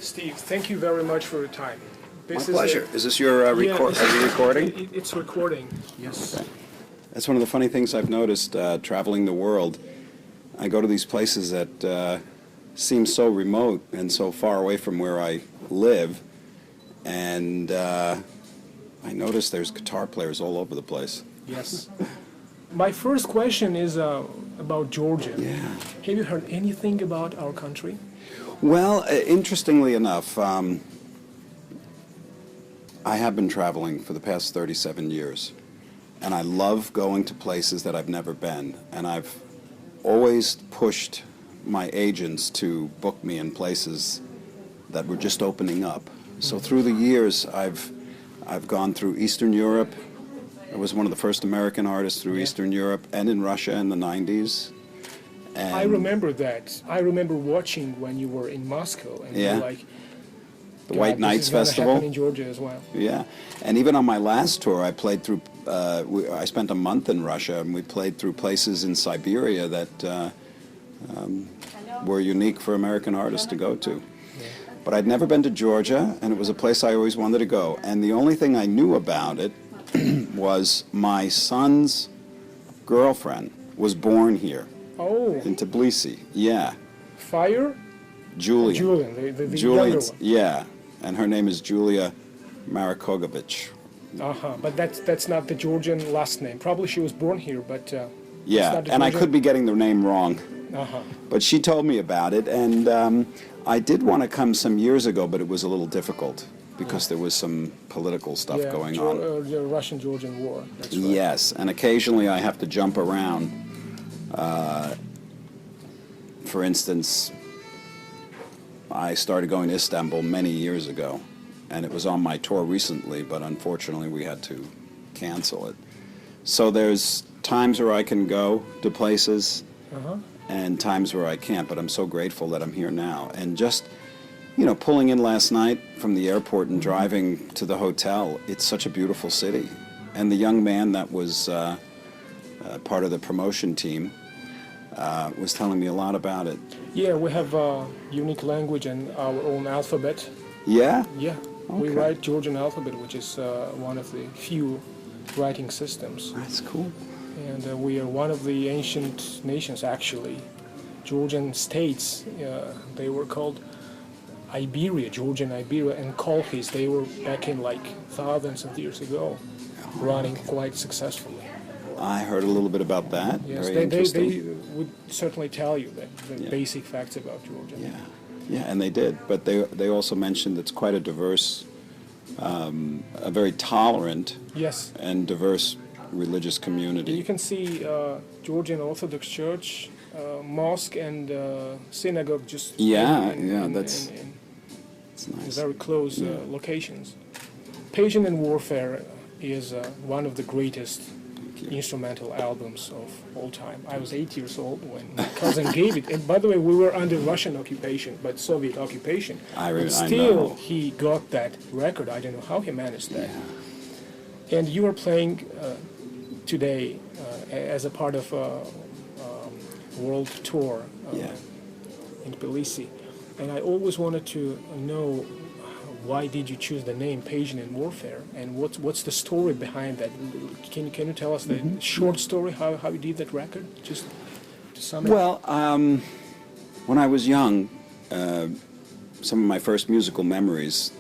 Steve, thank you very much for your time. My pleasure. Is this your are you recording? It's recording, yes. Okay. That's one of the funny things I've noticed traveling the world. I go to these places that seem so remote and so far away from where I live, and I notice there's guitar players all over the place. Yes. My first question is about Georgia. Yeah. Have you heard anything about our country? Well, interestingly enough, I have been traveling for the past 37 years, and I love going to places that I've never been, and I've always pushed my agents to book me in places that were just opening up. So through the years, I've gone through Eastern Europe. I was one of the first American artists through Eastern Europe, and in Russia in the 90s. And I remember that. I remember watching when you were in Moscow, and you were like, the White Nights Festival. Happen in Georgia as well. Yeah, and even on my last tour, I played through. I spent a month in Russia, and we played through places in Siberia that were unique for American artists to go to. Yeah. But I'd never been to Georgia, and it was a place I always wanted to go. And the only thing I knew about it was my son's girlfriend was born here. Oh. In Tbilisi. Yeah. Fire? Julian. Julian, the Julian, younger one. yeah. And her name is Julia Marikogovich. But that's not the Georgian last name. Probably she was born here, but yeah, and I could be getting the name wrong. But she told me about it, and I did want to come some years ago, but it was a little difficult because there was some political stuff going on. The Russian-Georgian war. That's right. Yes, and occasionally I have to jump around. For instance, I started going to Istanbul many years ago, and it was on my tour recently, but unfortunately we had to cancel it. So there's times where I can go to places and times where I can't, but I'm so grateful that I'm here now. And just, you know, pulling in last night from the airport and driving to the hotel, it's such a beautiful city. And the young man that was part of the promotion team was telling me a lot about it. Yeah, we have a unique language and our own alphabet. Yeah? Yeah. Okay. We write Georgian alphabet, which is one of the few writing systems. That's cool. And we are one of the ancient nations, actually. Georgian states, they were called Iberia, Georgian Iberia, and Colchis. They were back in like thousands of years ago, running quite successfly. I heard a little bit about that. Yes, Very interesting. they would certainly tell you that the basic facts about Georgia. Yeah, yeah, and they did. But they also mentioned it's quite a diverse, a very tolerant and diverse religious community. You can see Georgian Orthodox Church, mosque, and synagogue just that's nice. Very close locations. Pageant and Warfare is one of the greatest instrumental albums of all time. I was 8 years old when my cousin gave it. And by the way, we were under Russian occupation, but Soviet occupation. But still, he got that record. I don't know how he managed that. Yeah. And you are playing today as a part of a world tour in Tbilisi. And I always wanted to know, why did you choose the name Pageant and Warfare, and what's the story behind that? Can you tell us the short story how you did that record, just to sum it up? Well, when I was young, some of my first musical memories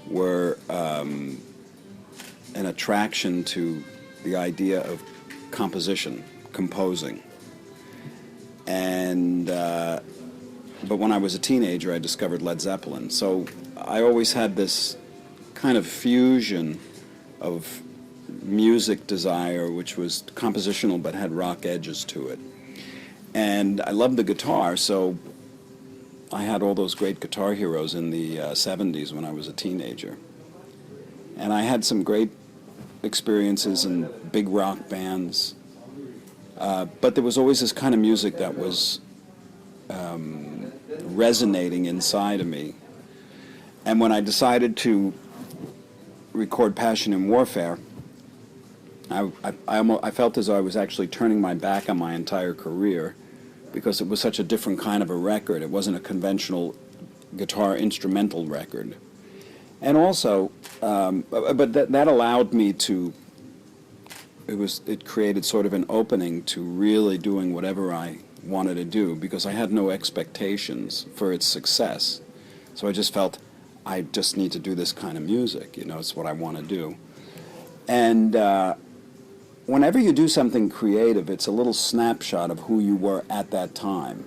were an attraction to the idea of composing, and but when I was a teenager, I discovered Led Zeppelin. So I always had this kind of fusion of music desire, which was compositional but had rock edges to it. And I loved the guitar, so I had all those great guitar heroes in the 70s when I was a teenager. And I had some great experiences in big rock bands. But there was always this kind of music that was resonating inside of me. And when I decided to record Passion and Warfare, I felt as though I was actually turning my back on my entire career because it was such a different kind of a record. It wasn't a conventional guitar instrumental record. And also, but that allowed me to, it created sort of an opening to really doing whatever I wanted to do, because I had no expectations for its success. So I just felt, I just need to do this kind of music, you know, it's what I want to do. And whenever you do something creative, it's a little snapshot of who you were at that time.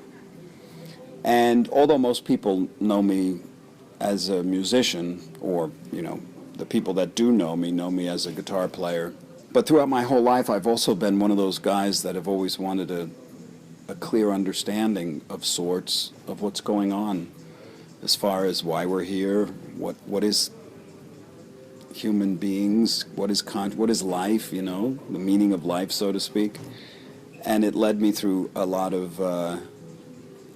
And although most people know me as a musician, or, you know, the people that do know me as a guitar player, but throughout my whole life I've also been one of those guys that have always wanted a clear understanding of sorts of what's going on, as far as why we're here, what is human beings, what is life, you know, the meaning of life, so to speak. And it led me through a lot of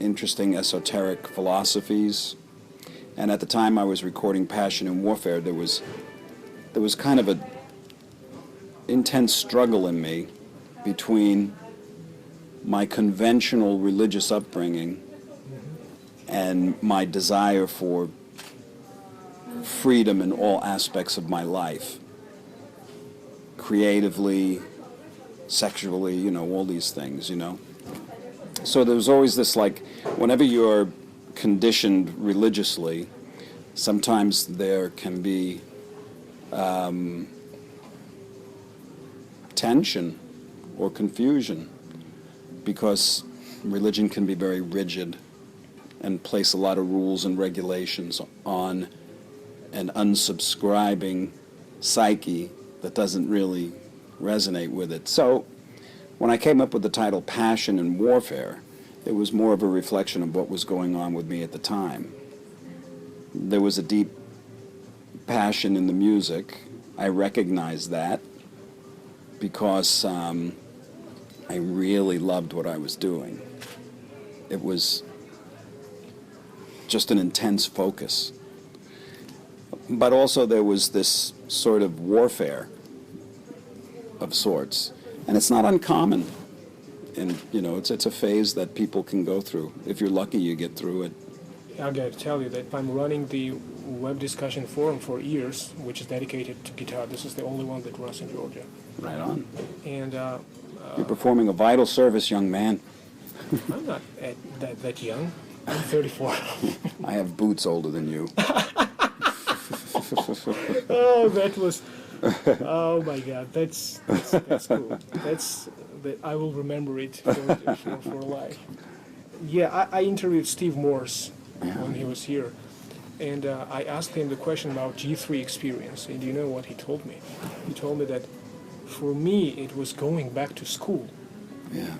interesting esoteric philosophies. And at the time I was recording Passion and Warfare, there was kind of a intense struggle in me between my conventional religious upbringing and my desire for freedom in all aspects of my life, creatively, sexually, you know, all these things, you know. So there was always this, like, whenever you're conditioned religiously, sometimes there can be tension or confusion, because religion can be very rigid and place a lot of rules and regulations on an unsubscribing psyche that doesn't really resonate with it. So when I came up with the title Passion and Warfare, it was more of a reflection of what was going on with me at the time. There was a deep passion in the music. I recognized that because I really loved what I was doing. It was just an intense focus. But also there was this sort of warfare of sorts, and it's not uncommon. And, you know, it's a phase that people can go through. If you're lucky, you get through it. I got to tell you that I'm running the web discussion forum for years, which is dedicated to guitar. This is the only one that runs in Georgia. Right on. And You're performing a vital service, young man. I'm not that young. I'm 34. I have boots older than you. Oh, that was... Oh, my God. That's cool. I will remember it for life. Yeah, I interviewed Steve Morse when he was here. And I asked him the question about G3 experience. And do you know what he told me? He told me that for me, it was going back to school. Yeah.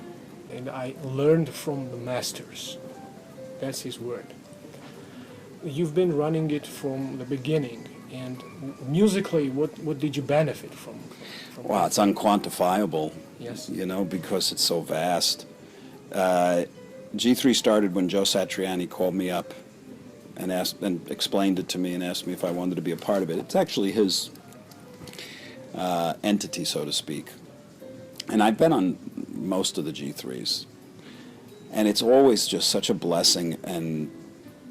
And I learned from the masters. That's his word. You've been running it from the beginning. And musically, what did you benefit from Wow, it's unquantifiable. Yes. You know, because it's so vast. G3 started when Joe Satriani called me up and explained it to me and asked me if I wanted to be a part of it. It's actually his entity, so to speak. And I've been on most of the G3s. And it's always just such a blessing and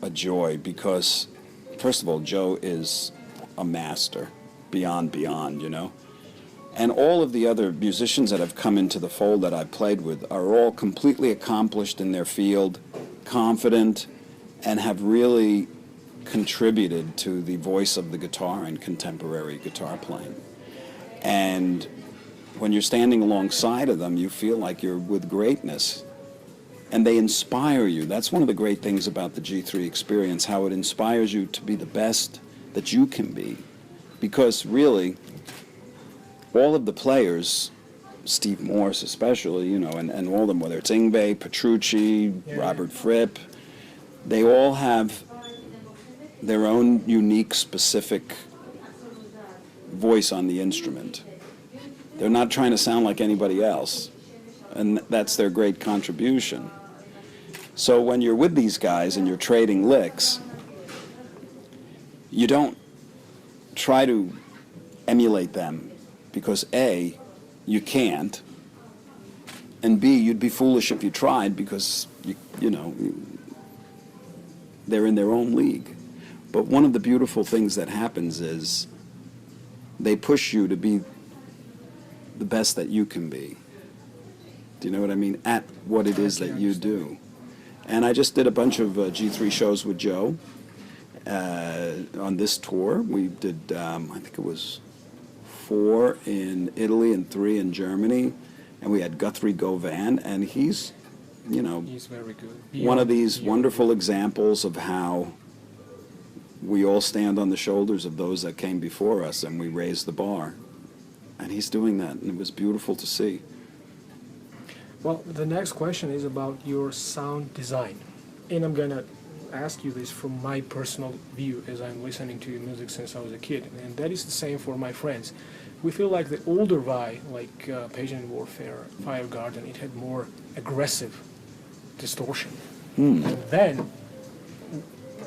a joy because, first of all, Joe is a master, beyond, you know. And all of the other musicians that have come into the fold that I've played with are all completely accomplished in their field, confident, and have really contributed to the voice of the guitar in contemporary guitar playing. And when you're standing alongside of them, you feel like you're with greatness. And they inspire you. That's one of the great things about the G3 experience, how it inspires you to be the best that you can be. Because really, all of the players, Steve Morse especially, you know, and all of them, whether it's Yngwie, Petrucci, Robert Fripp, they all have their own unique, specific voice on the instrument. They're not trying to sound like anybody else, and that's their great contribution. So when you're with these guys and you're trading licks, you don't try to emulate them because A, you can't, and B, you'd be foolish if you tried because, you know, they're in their own league. But one of the beautiful things that happens is they push you to be the best that you can be. Do you know what I mean? At what it is that you do. And I just did a bunch of G3 shows with Joe on this tour. We did, I think it was 4 in Italy and 3 in Germany. And we had Guthrie Govan, and he's, you know, he's very good. One of these wonderful examples of how we all stand on the shoulders of those that came before us, and we raise the bar. And he's doing that, and it was beautiful to see. Well, the next question is about your sound design. And I'm going to ask you this from my personal view as I'm listening to your music since I was a kid. And that is the same for my friends. We feel like the older Vai, like Patient Warfare, Fire Garden, it had more aggressive distortion. And then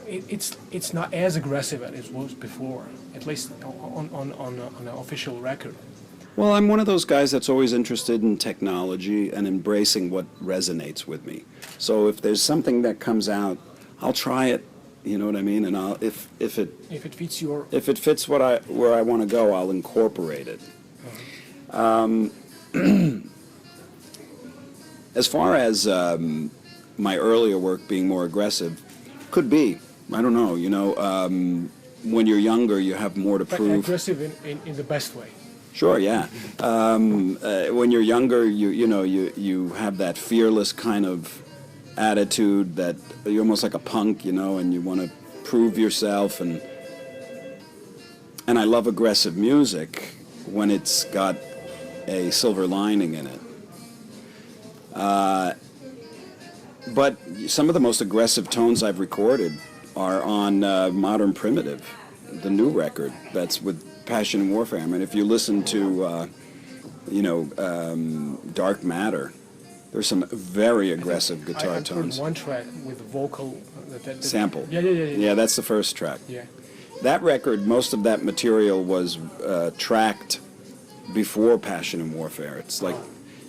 it's not as aggressive as it was before, at least on an official record. Well, I'm one of those guys that's always interested in technology and embracing what resonates with me. So if there's something that comes out, I'll try it. You know what I mean? And I'll if it fits your where I want to go, I'll incorporate it. As far as my earlier work being more aggressive, could be. I don't know. You know, when you're younger, you have more to prove. Aggressive in the best way. Sure, yeah. When you're younger, you have that fearless kind of attitude that you're almost like a punk, you know, and you want to prove yourself. And I love aggressive music when it's got a silver lining in it. But some of the most aggressive tones I've recorded are on Modern Primitive, the new record that's with Passion and Warfare. I mean, if you listen to, Dark Matter, there's some very aggressive guitar tones. I heard one track with vocal sample. Yeah. Yeah, that's the first track. Yeah. That record, most of that material was tracked before Passion and Warfare. It's like,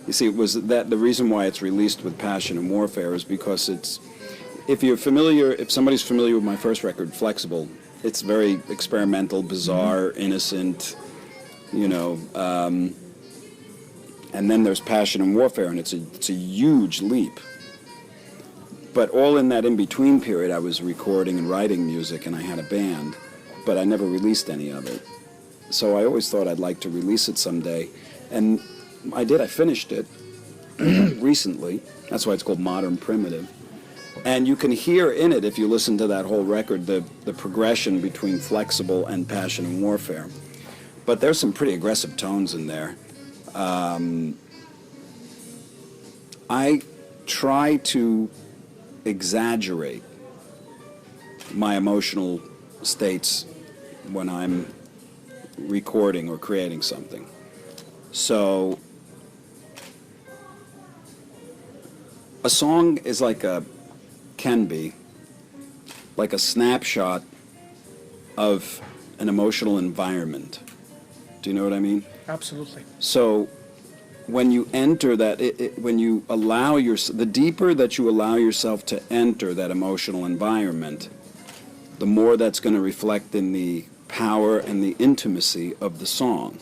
you see, it was that the reason why it's released with Passion and Warfare is because it's, if somebody's familiar with my first record, Flexible, it's very experimental, bizarre, innocent, you know. And then there's Passion and Warfare, and it's a huge leap. But all in that in-between period, I was recording and writing music, and I had a band, but I never released any of it. So I always thought I'd like to release it someday, and I did. I finished it recently. That's why it's called Modern Primitive. And you can hear in it, if you listen to that whole record, the progression between Flexible and Passion and Warfare. But there's some pretty aggressive tones in there. I try to exaggerate my emotional states when I'm recording or creating something. So a song is can be like a snapshot of an emotional environment. Do you know what I mean? Absolutely. So when you enter that, when you allow the deeper that you allow yourself to enter that emotional environment, the more that's going to reflect in the power and the intimacy of the song.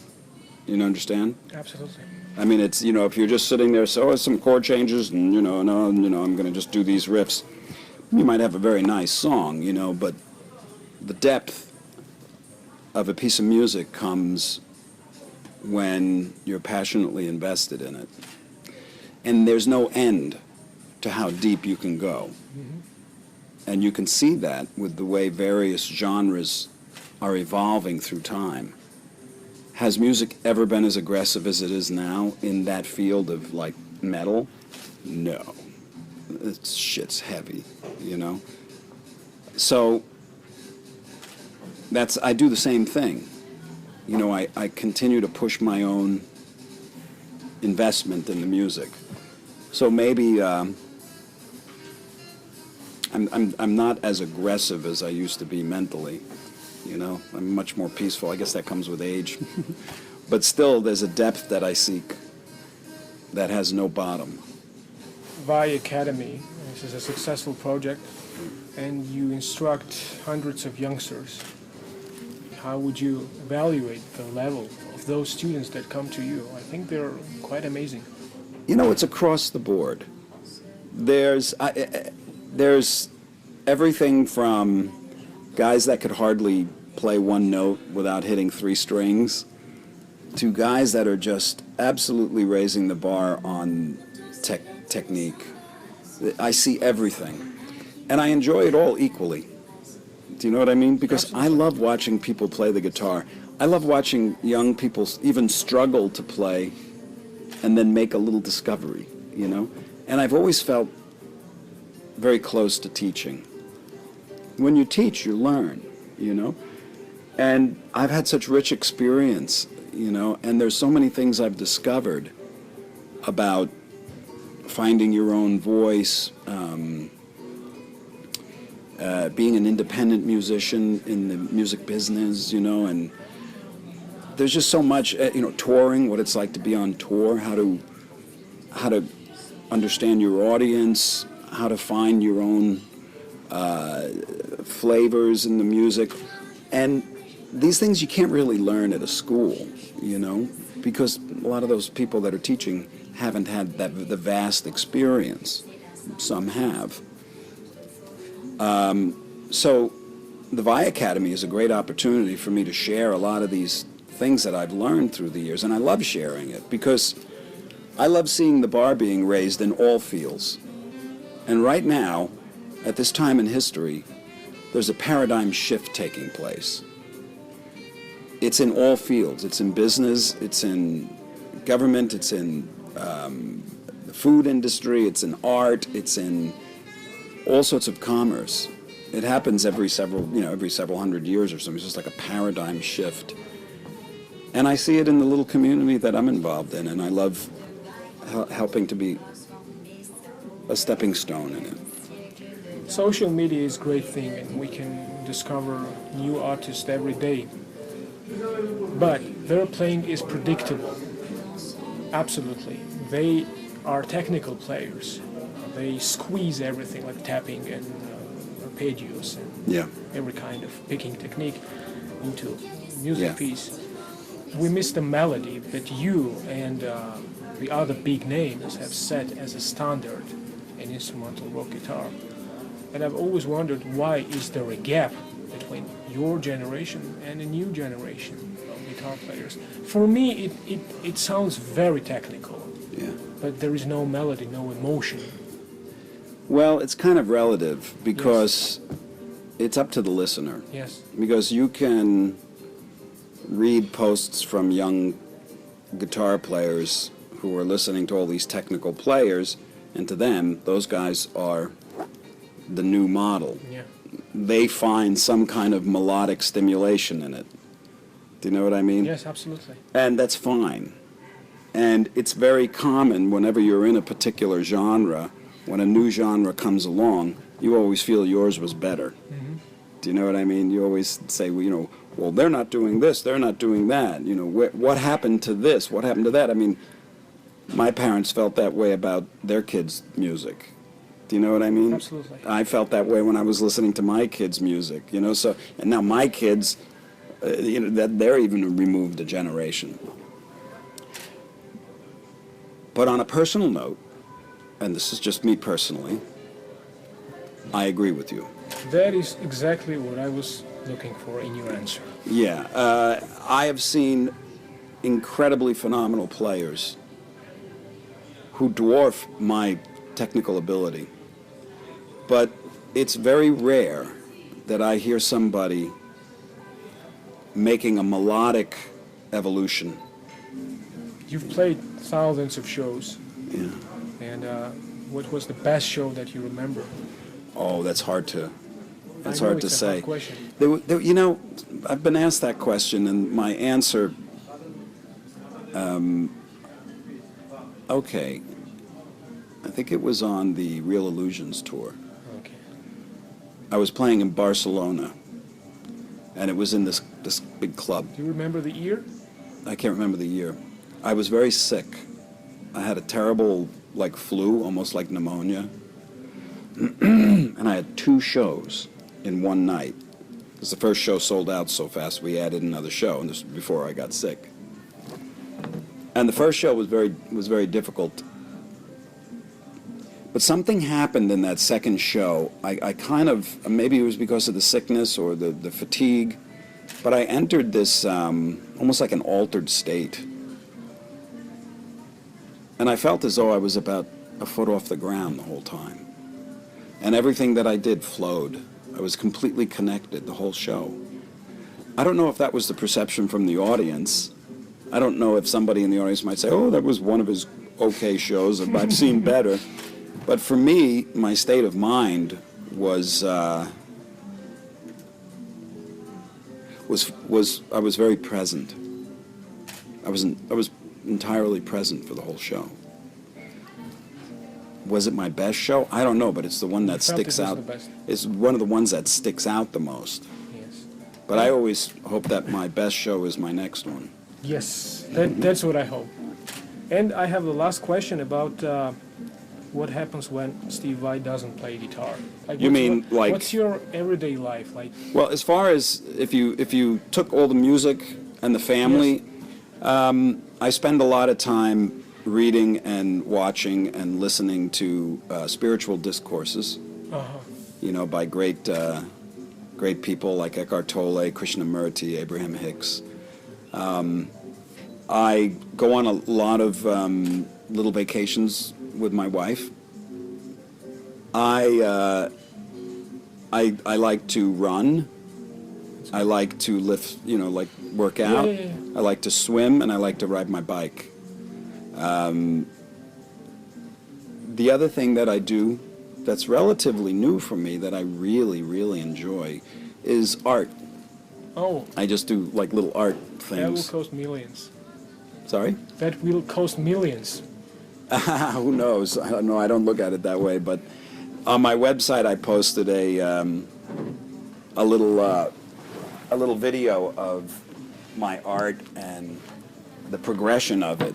You understand? Absolutely. I mean, it's, if you're just sitting there, some chord changes, and, I'm going to just do these riffs. You might have a very nice song, but the depth of a piece of music comes when you're passionately invested in it. And there's no end to how deep you can go. Mm-hmm. And you can see that with the way various genres are evolving through time. Has music ever been as aggressive as it is now in that field of, metal? No. Shit's heavy, So I do the same thing. I continue to push my own investment in the music. So maybe I'm not as aggressive as I used to be mentally. I'm much more peaceful. I guess that comes with age. But still, there's a depth that I seek that has no bottom. Vai Academy, this is a successful project. and you instruct hundreds of youngsters. How would you evaluate the level of those students that come to you? I think they're quite amazing. You know, it's across the board. There's everything from guys that could hardly play one note without hitting three strings to guys that are just absolutely raising the bar on technique. I see everything. And I enjoy it all equally. Do you know what I mean? Because Absolutely. I love watching people play the guitar. I love watching young people even struggle to play and then make a little discovery, you know? And I've always felt very close to teaching. When you teach, you learn, you know? And I've had such rich experience, you know, and there's so many things I've discovered about finding your own voice, being an independent musician in the music business, you know, and there's just so much, you know, touring, what it's like to be on tour, how to understand your audience, how to find your own flavors in the music. And these things you can't really learn at a school, you know, because a lot of those people that are teaching haven't had the vast experience. Some have. So the Vai Academy is a great opportunity for me to share a lot of these things that I've learned through the years, and I love sharing it because I love seeing the bar being raised in all fields. And right now, at this time in history, there's a paradigm shift taking place. It's in all fields. It's in business, it's in government, it's in the food industry, it's in art, it's in all sorts of commerce. It happens every several hundred years or something. It's just like a paradigm shift. And I see it in the little community that I'm involved in, and I love helping to be a stepping stone in it. Social media is a great thing, and we can discover new artists every day. But their playing is predictable. Absolutely. They are technical players. They squeeze everything like tapping and arpeggios and Yeah. every kind of picking technique into music Yeah. piece. We miss the melody that you and the other big names have set as a standard in instrumental rock guitar. And I've always wondered, why is there a gap between your generation and a new generation of guitar players? For me, it sounds very technical, Yeah. but there is no melody, no emotion. Well, it's kind of relative because it's up to the listener. Yes, Because you can read posts from young guitar players who are listening to all these technical players, and to them, those guys are the new model. yeah. They find some kind of melodic stimulation in it. Do you know what I mean? Yes, absolutely. And that's fine. And it's very common whenever you're in a particular genre, when a new genre comes along, you always feel yours was better. Mm-hmm. Do you know what I mean? You always say, well, you know, well, they're not doing this, they're not doing that. You know, what happened to this? What happened to that? I mean, my parents felt that way about their kids' music. Do you know what I mean? Absolutely. I felt that way when I was listening to my kids' music, you know, so, and now my kids, you know, that they're even removed a generation. But on a personal note, and this is just me personally, I agree with you. That is exactly what I was looking for in your answer. Yeah, I have seen incredibly phenomenal players who dwarf my technical ability. But it's very rare that I hear somebody making a melodic evolution. You've played thousands of shows, Yeah. and what was the best show that you remember? Oh, that's hard to I know say. it's a hard question. You know, I've been asked that question, and my answer, okay, I think it was on the Real Illusions tour. Okay. I was playing in Barcelona, and it was in this big club. Do you remember the year? I can't remember the year. I was very sick. I had a terrible, like, flu, almost like pneumonia. and I had 2 shows in one night. Because the first show sold out so fast, we added another show, and this was before I got sick. And the first show was very difficult. But something happened in that second show. I kind of, maybe it was because of the sickness or the fatigue, but I entered this almost like an altered state. And I felt as though I was about a foot off the ground the whole time. And everything that I did flowed. I was completely connected the whole show. I don't know if that was the perception from the audience. I don't know if somebody in the audience might say, oh, that was one of his okay shows, I've seen better. But for me, my state of mind was I was very present. I was entirely present for the whole show. Was it my best show? I don't know, but it's the one that sticks out. It's one of the ones that sticks out the most. Yes. But I always hope that my best show is my next one. Yes, that's what I hope. And I have the last question about what happens when Steve Vai doesn't play guitar. Like, what's your everyday life like? Well, as far as if you took all the music and the family, yes. I spend a lot of time reading and watching and listening to spiritual discourses, by great people like Eckhart Tolle, Krishnamurti, Abraham Hicks. I go on a lot of little vacations with my wife. I like to run. I like to lift, like work out. Yeah. I like to swim, and I like to ride my bike. The other thing that I do that's relatively new for me that I really, really enjoy is art. Oh. I just do like little art things. That will cost millions. Sorry? That will cost millions. Who knows? I don't know. I don't look at it that way. But on my website, I posted a little video of my art and the progression of it.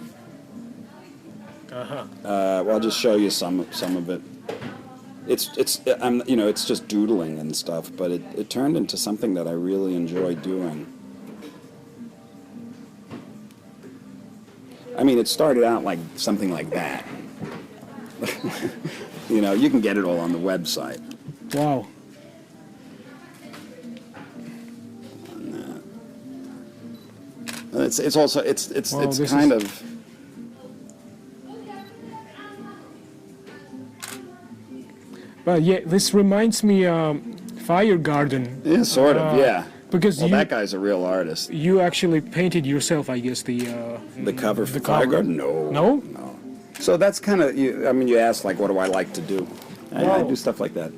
Well, I'll just show you some of it. It's just doodling and stuff, but it turned into something that I really enjoy doing. I mean, it started out like something like that. You can get it all on the website. Wow. It's also kind of. But yeah, this reminds me Fire Garden. Yeah, sort of. Yeah. Because that guy's a real artist. You actually painted yourself, I guess, the cover for the Fire cover. Garden? No. No? No. So that's kind of, you asked, like, what do I like to do? I do stuff like that.